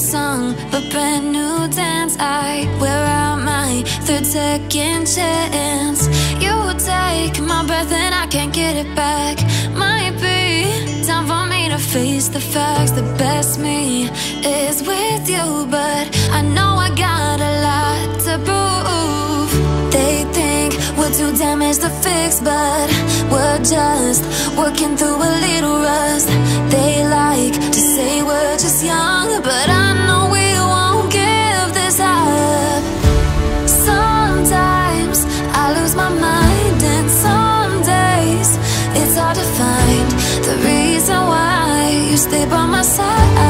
song, a brand new dance. I wear out my third second chance. You take my breath and I can't get it back. Might be time for me to face the facts. The best me is with you, but I know I got a lot to prove. They think we're too damaged to fix, but we're just working through a little rust. They like to say we're just young, but I know we won't give this up. Sometimes I lose my mind, and some days it's hard to find the reason why you stay by my side.